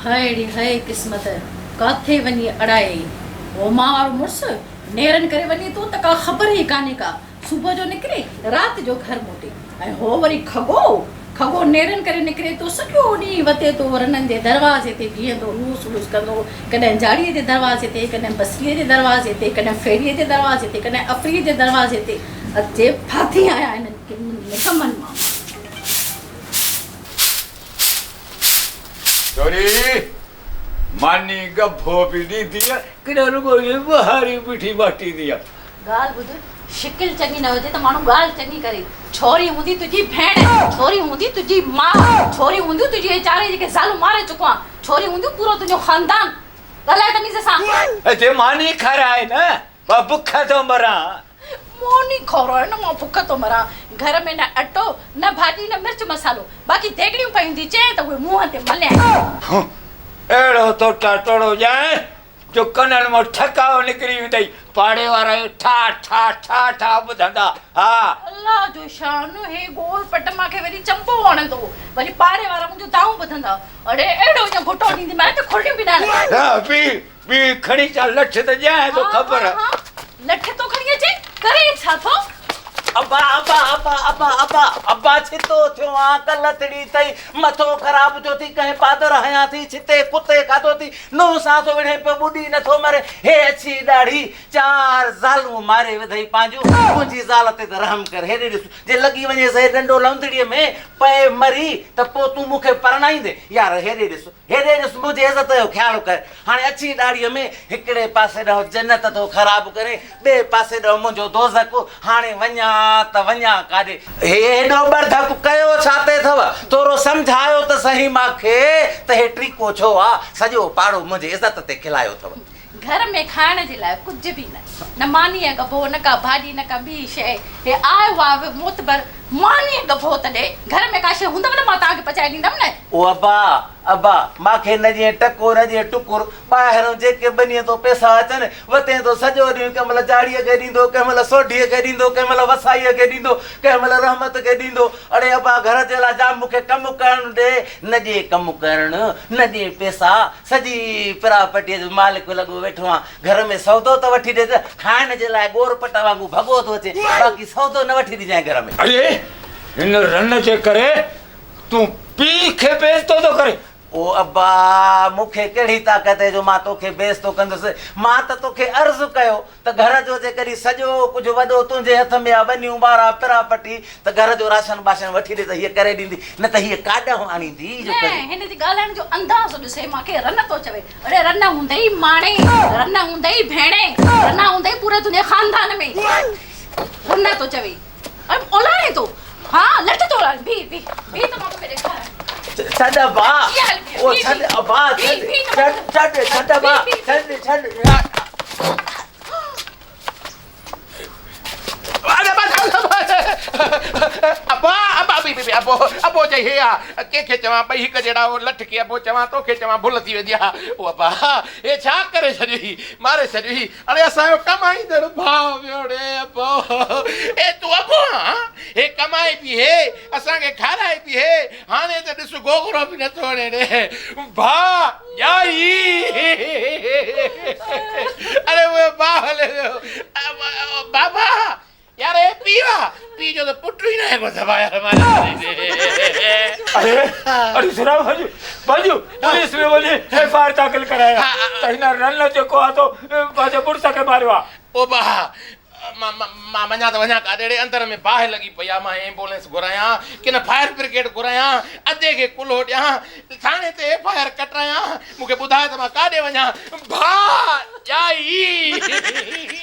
हाय रे हाय किस्मत काथे वनी अड़ाए वो मां वारो मुड़स नेरन करे वनी तो त का ख़बर ही काने का सुबह जो निकरे रात जो घर मोटे ऐं हो वरी खगो नेरन करे निकरे तो सॼो ॾींहुं वते तो रननि जे दरवाज़े ते बीहंदो लूस लूस कंदो कॾहिं जाड़ीअ जे दरवाज़े ते कॾहिं बसरीअ जे दरवाज़े ते कॾहिं फेरीअ जे दरवाज़े ते कॾहिं अफरीअ जे दरवाज़े ते अचे फाथी आया इन्हनि निकमनि मां छोरी मानी गभो भी दी दिया किना रुगो ये बहारी बीठी बाटी दिया गाल बुध शिकिल चंगी न हुजे त माण्हू गाल चंगी करे छोरी हूंदी तुंहिंजी भेण छोरी हूंदी तुंहिंजी मां छोरी हूंदी तुंहिंजी चारे जेके ज़ालू मारे चुको आहे छोरी हूंदी पूरो तुंहिंजो खानदान ॻाल्हाए तमीज़ सां अचे मानी खाराए न मां बुखा तो मरा मोनी खोरो न मां भुख तो मरा घर में न अटो न भाॼी न मिर्च मसालो बाक़ी देगड़ियूं पई हूंदी चए त उहे मुंहं ते मलिया एड़ो तो टटड़ो जाए जो कनन में ठकाओ निकरी वेंदई पाड़े वारा ठा ठा ठा ठा ॿुधंदा हा अल्लाह जो शान हे गोल पट मांखे वरी चंपो वणंदो वरी पाड़े वारा मुंहिंजो दाऊं ॿुधंदा अड़े एड़ो ईअं घुटो ॾींदी मां त खुड़ियूं बि न हा बी खणी चा लठ त जाए तो खबर लठ तो खणी अचे करे छा थो अब्बा अब्बा अब्बा अब्बा अब्बा अब्बा छितो थियो आ कलतड़ी तई मथो खराब जो थी कहे पादर हया थी छिते कुत्ते खातो थी नो सा तो विढ़े पे बुडी न थो मरे हे अच्छी दाढ़ी चार जालू मारे वधई पांजो मुंजी ज़ाल ते रहम कर हे ॾिस जे लगी वने से डंडो लौंदड़ीअ में पे मरी त पो तू मुखे परणाई दे यार हे ॾिस मुंहिंजी इज़त जो ख्याल कर हाणे अच्छी दाढ़ीअ में हिकिड़े पासे ॾह जन्नत तो खराब करे ॿिए पासे ॾह मुंहिंजो दोज़क हाणे वञा त वञा काॾे हेॾो बरधक कयो छाते अथव थोरो सम्झायो त सही मांखे त हे ट्रीको छो आहे सॼो पाड़ो मुंहिंजे इज़त ते खिलायो अथव घर में खाइण जे लाइ कुझु बि न मानी गभो न का भाॼी न का ॿी शइ हे आयो आहे मोतबर मानी गभो तॾे घर में का शइ हूंदव न मां तव्हांखे पचाए ॾींदमि न ओ अब्बा मांखे न जीअं टको न जीअं टुकुर ॿाहिरों जेके बनीअ तो पैसा अचनि वते तो सॼो ॾींहुं कंहिं महिल जाड़ीअ खे ॾींदो कंहिं महिल सोढीअ खे ॾींदो कंहिं महिल वसाईअ खे ॾींदो कंहिं महिल रहमत खे ॾींदो अड़े अब्बा घर जे लाइ जाम मूंखे कमु करणु ॾे न ॾिए कमु करणु न ॾिए पैसा सॼी पिरापटीअ जो मालिक लॻो वेठो आहे घर में सौदो त वठी ॾे त खाइण जे लाइ ॻोर पट वांगुरु भॻो थो अचे बाक़ी सौदो न वठी ॾिजांइ घर में अरे हिन रन जे करे तू पी खे बेइज्जतो तो करे ओ अब्बा मूंखे कहिड़ी ताक़त है जो मां तोखे बेइज्जत तो कंदुसि मां त तोखे अर्ज़ु कयो त घर जो जेकॾहिं सॼो कुझु वॾो तुंहिंजे हथ में आहे वञूं ॿारहं पिरापटी त घर जो राशन बाशन वठी ॾे त हीअ करे ॾींदी न त हीअ काॾां आणींदी हिन जे ॻाल्हाइण जो अंदाज़ ॾिसे मूंखे रन थो चवे अड़े रन हूंदई माणे रन हूंदई भेणे रन हूंदई पूरे तुंहिंजे खानदान में रन थो चवे ओलाए थो हा लठ तो भी त मां तोखे ॾेखारां छॾ बा ओ छॾ अब्बा छॾ बा छॾ अबो चई हे आहे कंहिंखे चवां ॿई हिकु जहिड़ा लठ खे अबो चवां तोखे चवां भुल थी वेंदी आहे ओ अबा हे छा करे छॾी मारे छॾी अड़े असांजो कमाईंदड़ भाउ वियो रे अबो हे तूं अबो हे कमाए बि हे असांखे खाराए बि हे हाणे त ॾिस गोगरो बि नथो वणे रे भाउ ॼाई अरे उहे भाउ हले वियो बाबा यार ये पी जो तो पुट्टू ही ना है को दबाया हमारे अरे सुना बाजू पुलिस में बोले एफआईआर दाखिल कराया तहिना रन जो को तो बाजे पुरसा के मारवा ओ बा मां मञा त वञा काॾे अंदर में बाहि लॻी पई आहे मां एम्बुलेंस घुरायां कि न फायर ब्रिगेड घुरायां अधे खे कुल्हो ॾियां थाणे ते एफआईआर कटायां मूंखे ॿुधाए त मां काॾे वञा भा ॼाई